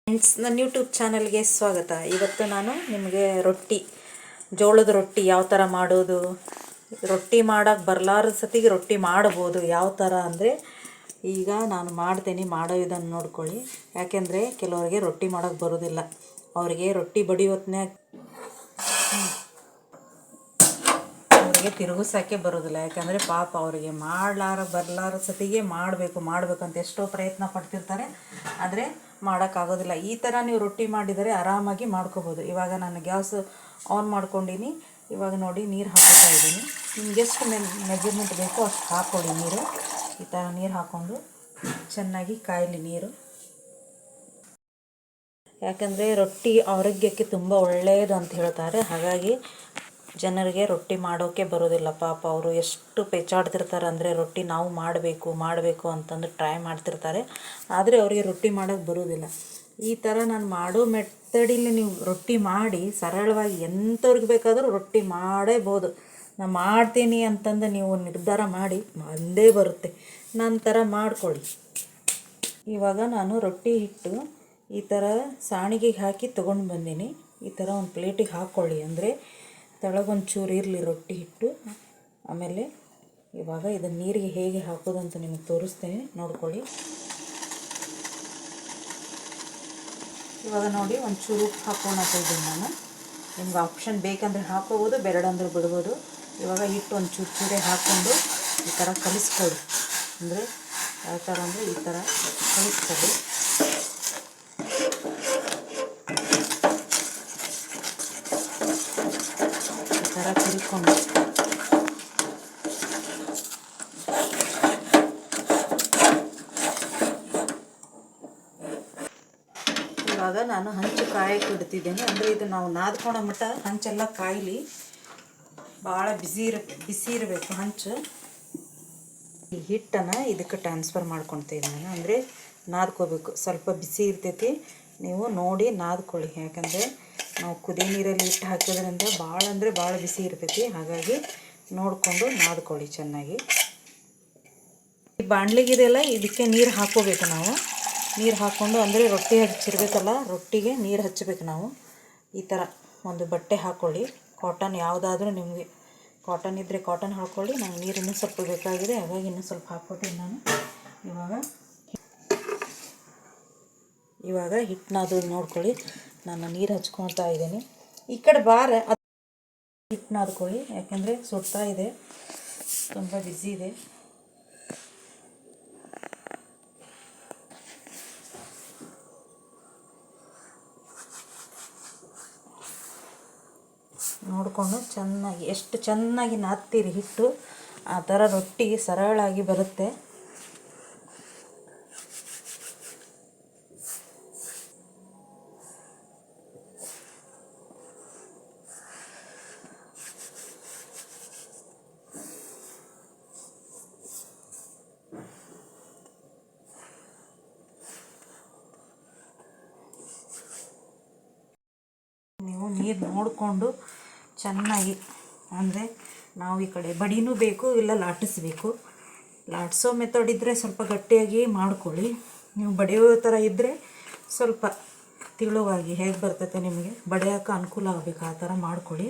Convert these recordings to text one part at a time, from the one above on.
Friends, ನನ್ನ YouTube ಚಾನಲ್ಗೆ ಸ್ವಾಗತ. ಇವತ್ತು ನಾನು ನಿಮಗೆ ಜೋಳದ ರೊಟ್ಟಿ ಯಾವ ಥರ ಮಾಡೋದು, ರೊಟ್ಟಿ ಮಾಡೋಕ್ಕೆ ಬರಲಾರದ ಸತಿಗೆ ರೊಟ್ಟಿ ಮಾಡ್ಬೋದು ಯಾವ ಥರ ಅಂದರೆ, ಈಗ ನಾನು ಮಾಡ್ತೀನಿ. ಮಾಡೋ ಇದನ್ನು ನೋಡ್ಕೊಳ್ಳಿ. ಯಾಕೆಂದರೆ ಕೆಲವರಿಗೆ ರೊಟ್ಟಿ ಮಾಡೋಕ್ಕೆ ಬರೋದಿಲ್ಲ. ಅವರಿಗೆ ರೊಟ್ಟಿ ಬಡಿಯೋತ್ನ್ಯಾಗ ಅವರಿಗೆ ತಿರುಗಿಸೋಕ್ಕೆ ಬರೋದಿಲ್ಲ. ಯಾಕಂದರೆ ಪಾಪ ಅವರಿಗೆ ಬರಲಾರ ಸತಿಗೆ ಮಾಡಬೇಕು ಅಂತ ಎಷ್ಟೋ ಪ್ರಯತ್ನ ಪಡ್ತಿರ್ತಾರೆ, ಆದರೆ ಮಾಡೋಕ್ಕಾಗೋದಿಲ್ಲ. ಈ ಥರ ನೀವು ರೊಟ್ಟಿ ಮಾಡಿದರೆ ಆರಾಮಾಗಿ ಮಾಡ್ಕೋಬೋದು. ಇವಾಗ ನಾನು ಗ್ಯಾಸ್ ಆನ್ ಮಾಡ್ಕೊಂಡಿನಿ. ಇವಾಗ ನೋಡಿ, ನೀರು ಹಾಕೋತಾ ಇದ್ದೀನಿ. ನಿಮ್ಗೆ ಎಷ್ಟು ಮೆಜರ್ಮೆಂಟ್ ಬೇಕೋ ಅಷ್ಟು ಹಾಕ್ಕೊಳ್ಳಿ ನೀರು. ಈ ಥರ ನೀರು ಹಾಕ್ಕೊಂಡು ಚೆನ್ನಾಗಿ ಕಾಯಲಿ ನೀರು. ಯಾಕಂದರೆ ರೊಟ್ಟಿ ಆರೋಗ್ಯಕ್ಕೆ ತುಂಬ ಒಳ್ಳೆಯದು ಅಂತ ಹೇಳ್ತಾರೆ. ಹಾಗಾಗಿ ಜನರಿಗೆ ರೊಟ್ಟಿ ಮಾಡೋಕ್ಕೆ ಬರೋದಿಲ್ಲ. ಪಾಪ ಅವರು ಎಷ್ಟು ಪೇಚಾಡ್ತಿರ್ತಾರೆ ಅಂದರೆ, ರೊಟ್ಟಿ ನಾವು ಮಾಡಬೇಕು ಅಂತಂದು ಟ್ರೈ ಮಾಡ್ತಿರ್ತಾರೆ, ಆದರೆ ಅವರಿಗೆ ರೊಟ್ಟಿ ಮಾಡೋಕ್ಕೆ ಬರೋದಿಲ್ಲ. ಈ ಥರ ನಾನು ಮಾಡೋ ಮೆಥಡಲ್ಲಿ ನೀವು ರೊಟ್ಟಿ ಮಾಡಿ ಸರಳವಾಗಿ ಎಂಥವ್ರಿಗೆ ಬೇಕಾದರೂ ರೊಟ್ಟಿ ಮಾಡೇಬೋದು. ನಾನು ಮಾಡ್ತೀನಿ ಅಂತಂದು ನೀವು ನಿರ್ಧಾರ ಮಾಡಿ ಬಂದೇ ಬರುತ್ತೆ. ನಂತರ ಮಾಡ್ಕೊಳ್ಳಿ. ಇವಾಗ ನಾನು ರೊಟ್ಟಿ ಹಿಟ್ಟು ಈ ಥರ ಸಾಣಿಗೆಗೆ ಹಾಕಿ ತೊಗೊಂಡು ಬಂದೀನಿ. ಈ ಥರ ಒಂದು ಪ್ಲೇಟಿಗೆ ಹಾಕ್ಕೊಳ್ಳಿ, ಅಂದರೆ ತೆಳಗೊಂಚೂರು ಇರಲಿ ರೊಟ್ಟಿ ಹಿಟ್ಟು. ಆಮೇಲೆ ಇವಾಗ ಇದನ್ನು ನೀರಿಗೆ ಹೇಗೆ ಹಾಕೋದಂತ ನಿಮಗೆ ತೋರಿಸ್ತೀನಿ, ನೋಡ್ಕೊಳ್ಳಿ. ಇವಾಗ ನೋಡಿ, ಒಂಚೂರು ಉಪ್ಪು ಹಾಕ್ಕೊಳಕ್ಕೆ ಇದ್ದೀನಿ ನಾನು. ನಿಮ್ಗೆ ಆಪ್ಷನ್ ಬೇಕಂದರೆ ಹಾಕೋಬೋದು, ಬೇಡಂದ್ರೆ ಬಿಡ್ಬೋದು. ಇವಾಗ ಹಿಟ್ಟು ಒಂದು ಚೂರೇ ಹಾಕ್ಕೊಂಡು ಈ ಥರ ಕಲಿಸ್ಕೊಳ್ಳಿ. ಅಂದರೆ ಯಾವ ಥರ ಅಂದರೆ ಈ ಥರ ಕಲಿಸ್ಕೊಳ್ಳಿ. ಈ ಥರ ತಿರ್ಕೊಂಡು ಇವಾಗ ನಾನು ಹಂಚು ಕಾಯಕ್ಕೆ ಇಡ್ತಿದ್ದೇನೆ. ಅಂದರೆ ಇದು ನಾವು ನಾದ್ಕೊಳೋ ಮಟ್ಟ ಹಂಚೆಲ್ಲ ಕಾಯಲಿ. ಭಾಳ ಬಿಸಿ ಇರಬೇಕು ಹಂಚು. ಈ ಹಿಟ್ಟನ್ನು ಇದಕ್ಕೆ ಟ್ರಾನ್ಸ್ಫರ್ ಮಾಡ್ಕೊಳ್ತೀನಿ ನಾನು. ಅಂದರೆ ನಾದ್ಕೋಬೇಕು. ಸ್ವಲ್ಪ ಬಿಸಿ ಇರ್ತೈತಿ, ನೀವು ನೋಡಿ ನಾದ್ಕೊಳ್ಳಿ. ಯಾಕಂದರೆ ನಾವು ಕುದಿ ನೀರಲ್ಲಿ ಹಿಟ್ಟು ಹಾಕೋದ್ರಿಂದ ಭಾಳ ಬಿಸಿ ಇರ್ತೈತಿ. ಹಾಗಾಗಿ ನೋಡಿಕೊಂಡು ನಾದ್ಕೊಳ್ಳಿ ಚೆನ್ನಾಗಿ. ಈ ಬಾಣಲಿಗಿದೆಯಲ್ಲ, ಇದಕ್ಕೆ ನೀರು ಹಾಕ್ಕೋಬೇಕು ನಾವು. ನೀರು ಹಾಕ್ಕೊಂಡು, ಅಂದರೆ ರೊಟ್ಟಿ ಹಚ್ಚಿರ್ಬೇಕಲ್ಲ, ರೊಟ್ಟಿಗೆ ನೀರು ಹಚ್ಚಬೇಕು ನಾವು. ಈ ಥರ ಒಂದು ಬಟ್ಟೆ ಹಾಕ್ಕೊಳ್ಳಿ. ಕಾಟನ್ ಯಾವುದಾದ್ರೂ, ನಿಮಗೆ ಕಾಟನ್ ಇದ್ದರೆ ಕಾಟನ್ ಹಾಕ್ಕೊಳ್ಳಿ. ನಂಗೆ ನೀರು ಇನ್ನೂ ಸ್ವಲ್ಪ ಬೇಕಾಗಿದೆ, ಹಾಗಾಗಿ ಇನ್ನೂ ಸ್ವಲ್ಪ ಹಾಕ್ಕೊತೀನಿ ನಾನು. ಇವಾಗ ಹಿಟ್ಟನ್ನದು ನೋಡ್ಕೊಳ್ಳಿ. ನಾನು ನೀರು ಹಚ್ಕೊಳ್ತಾ ಇದ್ದೀನಿ. ಈ ಕಡೆ ಹಿಟ್ಟು ನಾದ್ಕೊಳ್ಳಿ. ಯಾಕೆಂದರೆ ಸುಡ್ತಾ ಇದೆ, ತುಂಬ ಬಿಸಿ ಇದೆ. ನೋಡಿಕೊಂಡು ಚೆನ್ನಾಗಿ, ಎಷ್ಟು ಚೆನ್ನಾಗಿ ನಾದ್ತೀರಿ ಹಿಟ್ಟು, ಆ ಥರ ರೊಟ್ಟಿ ಸರಳಾಗಿ ಬರುತ್ತೆ. ನೀವು ನೀರು ನೋಡಿಕೊಂಡು ಚೆನ್ನಾಗಿ, ಅಂದರೆ ನಾವು ಈ ಕಡೆ ಬಡಿನೂ ಬೇಕು, ಇಲ್ಲ ಲಾಟಿಸ್ಬೇಕು. ಲಾಟಿಸೋ ಮೆಥಡ್ ಇದ್ದರೆ ಸ್ವಲ್ಪ ಗಟ್ಟಿಯಾಗಿ ಮಾಡ್ಕೊಳ್ಳಿ. ನೀವು ಬಡಿಯೋ ಥರ ಇದ್ದರೆ ಸ್ವಲ್ಪ ತಿಳುವಾಗಿ ಹೇಗೆ ಬರ್ತೈತೆ ನಿಮಗೆ ಬಡಿಯೋಕೆ ಅನುಕೂಲ ಆಗಬೇಕು, ಆ ಥರ ಮಾಡ್ಕೊಳ್ಳಿ.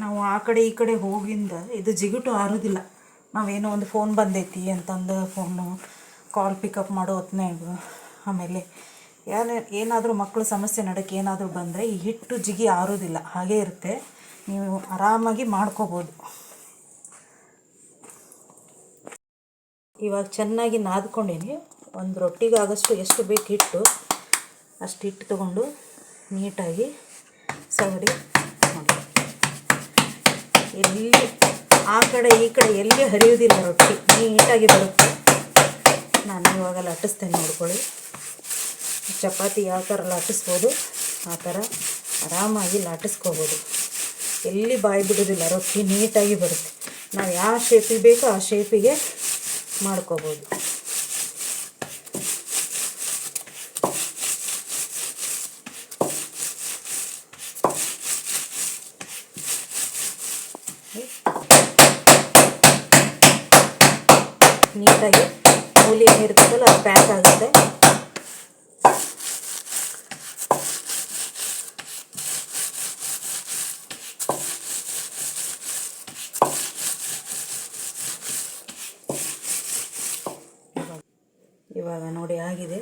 ನಾವು ಆ ಕಡೆ ಈ ಕಡೆ ಹೋಗಿಂದ ಇದು ಜಿಗುಟು ಆರೋದಿಲ್ಲ. ನಾವೇನೋ ಒಂದು ಫೋನ್ ಬಂದೈತಿ ಅಂತಂದು ಕಾಲ್ ಪಿಕಪ್ ಮಾಡೋ ಹೊತ್ನ್ಯಾಗ, ಆಮೇಲೆ ಏನಾದರೂ ಮಕ್ಕಳು ಸಮಸ್ಯೆ ನಡಕ್ಕೆ ಏನಾದರೂ ಬಂದರೆ ಈ ಹಿಟ್ಟು ಜಿಗಿ ಆರೋದಿಲ್ಲ, ಹಾಗೇ ಇರುತ್ತೆ. ನೀವು ಆರಾಮಾಗಿ ಮಾಡ್ಕೋಬೋದು. ಇವಾಗ ಚೆನ್ನಾಗಿ ನಾದ್ಕೊಂಡೀನಿ. ಒಂದು ರೊಟ್ಟಿಗಾಗಷ್ಟು ಎಷ್ಟು ಬೇಕು ಹಿಟ್ಟು ಅಷ್ಟು ಹಿಟ್ಟು ತೊಗೊಂಡು ನೀಟಾಗಿ ಸವರಿ ನೋಡಿ. ಎಲ್ಲಿ ಆ ಕಡೆ ಈ ಕಡೆ ಎಲ್ಲಿ ಹರಿಯೋದಿಲ್ಲ, ರೊಟ್ಟಿ ನೀಟಾಗಿ ಬರುತ್ತೆ. ನಾನು ಇವಾಗ ಲಟ್ಟಿಸ್ತೇನೆ, ನೋಡ್ಕೊಳ್ಳಿ. ಚಪಾತಿ ಯಾವ ಥರ ಲಾಟಿಸ್ಬೋದು ಆ ಥರ ಆರಾಮಾಗಿ ಲಾಟಿಸ್ಕೋಬೋದು. ಎಲ್ಲಿ ಬಾಯಿ ಬಿಡೋದಿಲ್ಲ, ರೊಟ್ಟಿ ನೀಟಾಗಿ ಬರುತ್ತೆ. ನಾವು ಯಾವ ಶೇಪಿಗೆ ಬೇಕೋ ಆ ಶೇಪಿಗೆ ಮಾಡ್ಕೋಬೋದು. ನೀಟಾಗಿ ಮೂಲಿ ಏನಿರ್ತದಲ್ಲ ಅದು ಪ್ಯಾಕ್ ಆಗುತ್ತೆ. ಇವಾಗ ನೋಡಿ ಆಗಿದೆ.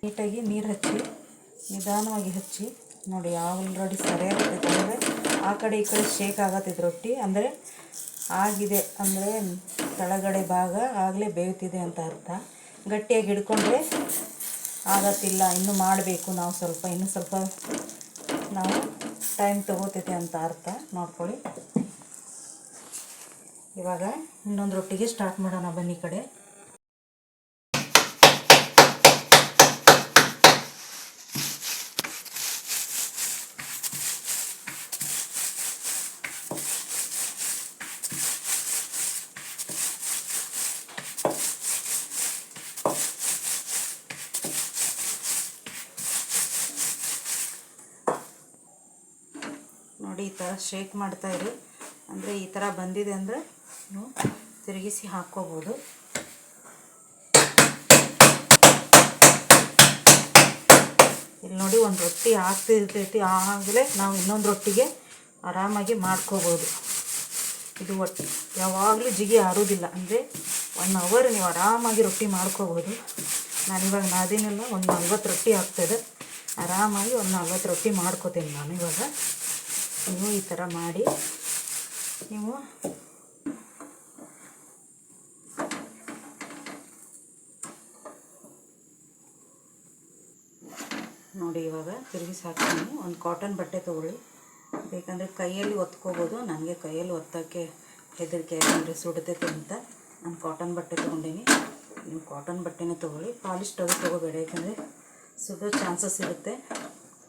ನೀಟಾಗಿ ನೀರು ಹಚ್ಚಿ ನಿಧಾನವಾಗಿ ಹಚ್ಚಿ ನೋಡಿ ಆಲ್ರೆಡಿ ಸರಿಯಾಗ್ತೈತೆ. ಅಂದರೆ ಆ ಕಡೆ ಈ ಕಡೆ ಶೇಕ್ ಆಗತ್ತೈತೆ ರೊಟ್ಟಿ, ಅಂದರೆ ಆಗಿದೆ ಅಂದರೆ ಕೆಳಗಡೆ ಭಾಗ ಆಗಲೇ ಬೇಯ್ತಿದೆ ಅಂತ ಅರ್ಥ. ಗಟ್ಟಿಯಾಗಿ ಹಿಡ್ಕೊಂಡ್ರೆ ಆಗತ್ತಿಲ್ಲ, ಇನ್ನೂ ಮಾಡಬೇಕು ನಾವು ಇನ್ನೂ ಸ್ವಲ್ಪ ನಾವು ಟೈಮ್ ತೊಗೋತೈತೆ ಅಂತ ಅರ್ಥ. ನೋಡ್ಕೊಳ್ಳಿ. ಇವಾಗ ಇನ್ನೊಂದು ರೊಟ್ಟಿಗೆ ಸ್ಟಾರ್ಟ್ ಮಾಡೋಣ ಬನ್ನಿ. ಕಡೆ ನೋಡಿ ಈ ಥರ ಶೇಕ್ ಮಾಡ್ತಾಯಿರಿ. ಅಂದರೆ ಈ ಥರ ಬಂದಿದೆ ಅಂದರೆ ನೀವು ತಿರುಗಿಸಿ ಹಾಕ್ಕೋಬೋದು. ಇಲ್ಲಿ ನೋಡಿ ಒಂದು ರೊಟ್ಟಿ ಆಗ್ತಿರ್ತೈತಿ, ಆಗಲೇ ನಾವು ಇನ್ನೊಂದು ರೊಟ್ಟಿಗೆ ಆರಾಮಾಗಿ ಮಾಡ್ಕೋಬೋದು. ಇದು ಯಾವಾಗಲೂ ಜಿಗಿ ಆರೋದಿಲ್ಲ. ಅಂದರೆ 1 ಅವರ್ ನೀವು ಆರಾಮಾಗಿ ರೊಟ್ಟಿ ಮಾಡ್ಕೋಬೋದು. ನಾನಿವಾಗ ನಾದಿನೆಲ್ಲ ಒಂದು 40 ರೊಟ್ಟಿ ಆಗ್ತದೆ. ಆರಾಮಾಗಿ ಒಂದು 40 ರೊಟ್ಟಿ ಮಾಡ್ಕೋತೀನಿ ನಾನು. ಇವಾಗ ನೀವು ಈ ಥರ ಮಾಡಿ ನೀವು ನೋಡಿ. ಇವಾಗ ತಿರುಗಿಸಿ ಹಾಕ್ತೀನಿ. ಒಂದು ಕಾಟನ್ ಬಟ್ಟೆ ತೊಗೊಳ್ಳಿ, ಬೇಕಂದರೆ ಕೈಯಲ್ಲಿ ಒತ್ಕೋಬೋದು. ನನಗೆ ಕೈಯಲ್ಲಿ ಒತ್ತೋಕ್ಕೆ ಹೆದರಿಕೆ, ಯಾಕಂದರೆ ಸುಡ್ತೈತೆ ಅಂತ ನಾನು ಕಾಟನ್ ಬಟ್ಟೆ ತೊಗೊಂಡೀನಿ. ನೀವು ಕಾಟನ್ ಬಟ್ಟೆನೇ ತೊಗೊಳ್ಳಿ, ಪಾಲಿಸ್ಟ್ ಅದು ತೊಗೋಬೇಡ, ಯಾಕಂದರೆ ಸುಡೋ ಚಾನ್ಸಸ್ ಇರುತ್ತೆ.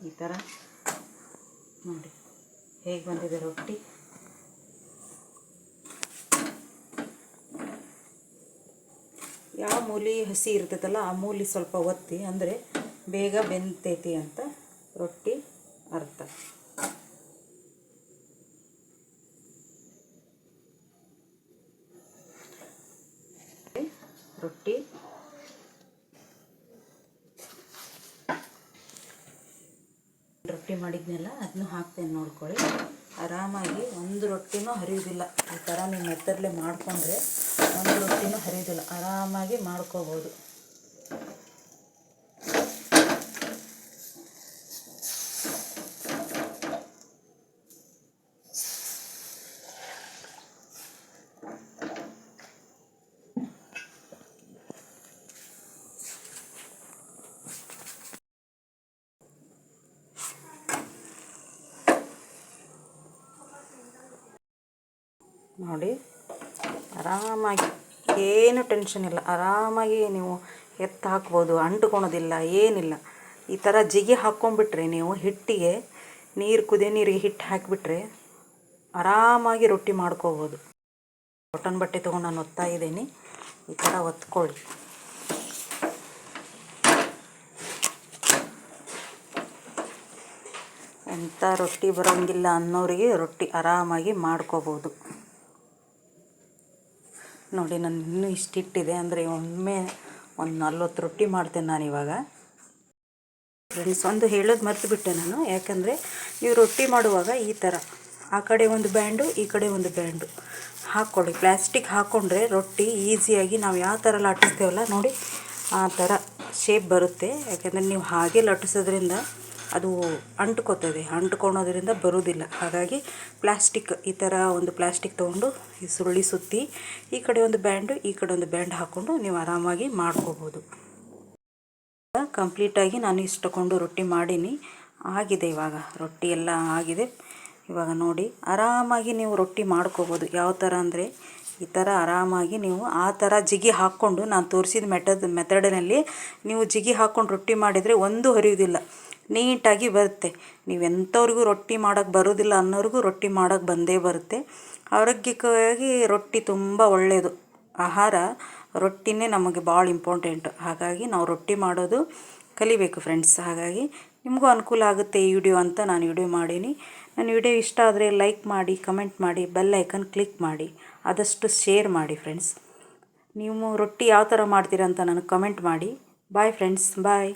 ಈ ಥರ ನೋಡಿ ಹೇಗೆ ಬಂದಿದೆ ರೊಟ್ಟಿ. ಯಾವ ಮೂಲಿ ಹಸಿ ಇರ್ತೈತಲ್ಲ ಆ ಮೂಲಿ ಸ್ವಲ್ಪ ಒತ್ತಿ, ಅಂದರೆ ಬೇಗ ಬೆಂತೈತಿ ಅಂತ ರೊಟ್ಟಿ ಅರ್ಥ. ರೊಟ್ಟಿ ಮಾಡಿದ್ನೆಲ್ಲ ಅದನ್ನು ಹಾಕ್ತೇನೆ. ನೋಡ್ಕೊಳ್ಳಿ, ಆರಾಮಾಗಿ ಒಂದು ರೊಟ್ಟಿನೂ ಹರಿಯೋದಿಲ್ಲ. ಈ ಥರ ನೀವು ಮೆತ್ತದಲ್ಲೇ ಮಾಡಿಕೊಂಡ್ರೆ ಒಂದು ರೊಟ್ಟಿನೂ ಹರಿಯೋದಿಲ್ಲ, ಆರಾಮಾಗಿ ಮಾಡ್ಕೋಬೋದು. ನೋಡಿ ಆರಾಮಾಗಿ, ಏನು ಟೆನ್ಷನ್ ಇಲ್ಲ, ಆರಾಮಾಗಿ ನೀವು ಎತ್ತು ಹಾಕ್ಬೋದು, ಅಂಟ್ಕೊಳೋದಿಲ್ಲ, ಏನಿಲ್ಲ. ಈ ಥರ ಜಿಗಿ ಹಾಕ್ಕೊಂಡ್ಬಿಟ್ರೆ ನೀವು ಹಿಟ್ಟಿಗೆ ಕುದಿಯೋ ನೀರಿಗೆ ಹಿಟ್ಟು ಹಾಕಿಬಿಟ್ರೆ ಆರಾಮಾಗಿ ರೊಟ್ಟಿ ಮಾಡ್ಕೋಬೋದು. ಕಾಟನ್ ಬಟ್ಟೆ ತೊಗೊಂಡು ನಾನು ಒತ್ತಾ ಇದ್ದೀನಿ. ಈ ಥರ ಒತ್ಕೊಳ್ಳಿ. ಎಂಥ ರೊಟ್ಟಿ ಬರೋಂಗಿಲ್ಲ ಅನ್ನೋರಿಗೆ ರೊಟ್ಟಿ ಆರಾಮಾಗಿ ಮಾಡ್ಕೋಬೋದು. ನೋಡಿ ನಾನು ಇನ್ನೂ ಇಷ್ಟಿಟ್ಟಿದೆ, ಅಂದರೆ ಒಮ್ಮೆ ಒಂದು 40 ರೊಟ್ಟಿ ಮಾಡ್ತೇನೆ ನಾನಿವಾಗ. ಫ್ರೆಂಡ್ಸ್, ಒಂದು ಹೇಳೋದು ಮರೆತುಬಿಟ್ಟೆ ನಾನು, ಯಾಕಂದರೆ ನೀವು ರೊಟ್ಟಿ ಮಾಡುವಾಗ ಈ ಥರ ಆ ಕಡೆ ಒಂದು ಬ್ಯಾಂಡು ಈ ಕಡೆ ಒಂದು ಬ್ಯಾಂಡು ಹಾಕ್ಕೊಳ್ಳಿ. ಪ್ಲಾಸ್ಟಿಕ್ ಹಾಕ್ಕೊಂಡ್ರೆ ರೊಟ್ಟಿ ಈಸಿಯಾಗಿ ನಾವು ಯಾವ ಥರ ಲಟ್ಟಿಸ್ತೇವಲ್ಲ ನೋಡಿ ಆ ಥರ ಶೇಪ್ ಬರುತ್ತೆ. ಯಾಕೆಂದರೆ ನೀವು ಹಾಗೆ ಲಟ್ಟಿಸೋದ್ರಿಂದ ಅದು ಅಂಟ್ಕೊಳೋದ್ರಿಂದ ಬರೋದಿಲ್ಲ. ಹಾಗಾಗಿ ಪ್ಲಾಸ್ಟಿಕ್, ಈ ಥರ ಒಂದು ಪ್ಲಾಸ್ಟಿಕ್ ತೊಗೊಂಡು ಈ ಸುರುಳಿ ಸುತ್ತಿ ಈ ಕಡೆ ಒಂದು ಬ್ಯಾಂಡು ಈ ಕಡೆ ಒಂದು ಬ್ಯಾಂಡ್ ಹಾಕ್ಕೊಂಡು ನೀವು ಆರಾಮಾಗಿ ಮಾಡ್ಕೋಬೋದು. ಕಂಪ್ಲೀಟಾಗಿ ನಾನು ಇಷ್ಟಕೊಂಡು ರೊಟ್ಟಿ ಮಾಡೀನಿ, ಆಗಿದೆ. ಇವಾಗ ರೊಟ್ಟಿ ಎಲ್ಲ ಆಗಿದೆ. ಇವಾಗ ನೋಡಿ ಆರಾಮಾಗಿ ನೀವು ರೊಟ್ಟಿ ಮಾಡ್ಕೋಬೋದು. ಯಾವ ಥರ ಅಂದರೆ ಈ ಥರ ಆರಾಮಾಗಿ ನೀವು ಆ ಥರ ಜಿಗಿ ಹಾಕ್ಕೊಂಡು, ನಾನು ತೋರಿಸಿದ ಮೆಥಡನಲ್ಲಿ ನೀವು ಜಿಗಿ ಹಾಕ್ಕೊಂಡು ರೊಟ್ಟಿ ಮಾಡಿದರೆ ಒಂದು ಹರಿಯೋದಿಲ್ಲ, ನೀಟಾಗಿ ಬರುತ್ತೆ. ನೀವೆಂಥವ್ರಿಗೂ ರೊಟ್ಟಿ ಮಾಡೋಕ್ಕೆ ಬರೋದಿಲ್ಲ ಅನ್ನೋರಿಗೂ ರೊಟ್ಟಿ ಮಾಡೋಕ್ಕೆ ಬಂದೇ ಬರುತ್ತೆ. ಆರೋಗ್ಯಕವಾಗಿ ರೊಟ್ಟಿ ತುಂಬ ಒಳ್ಳೆಯದು. ಆಹಾರ ರೊಟ್ಟಿನೇ ನಮಗೆ ಭಾಳ ಇಂಪಾರ್ಟೆಂಟು. ಹಾಗಾಗಿ ನಾವು ರೊಟ್ಟಿ ಮಾಡೋದು ಕಲಿಬೇಕು ಫ್ರೆಂಡ್ಸ್. ಹಾಗಾಗಿ ನಿಮಗೂ ಅನುಕೂಲ ಆಗುತ್ತೆ ಈ ವಿಡಿಯೋ ಅಂತ ನಾನು ವಿಡಿಯೋ ಮಾಡೀನಿ. ನನ್ನ ವಿಡಿಯೋ ಇಷ್ಟ ಆದರೆ ಲೈಕ್ ಮಾಡಿ, ಕಮೆಂಟ್ ಮಾಡಿ, ಬೆಲ್ ಐಕನ್ ಕ್ಲಿಕ್ ಮಾಡಿ, ಆದಷ್ಟು ಶೇರ್ ಮಾಡಿ ಫ್ರೆಂಡ್ಸ್. ನೀವು ರೊಟ್ಟಿ ಯಾವ ಥರ ಮಾಡ್ತೀರಾ ಅಂತ ನನಗೆ ಕಮೆಂಟ್ ಮಾಡಿ. ಬಾಯ್ ಫ್ರೆಂಡ್ಸ್, ಬಾಯ್.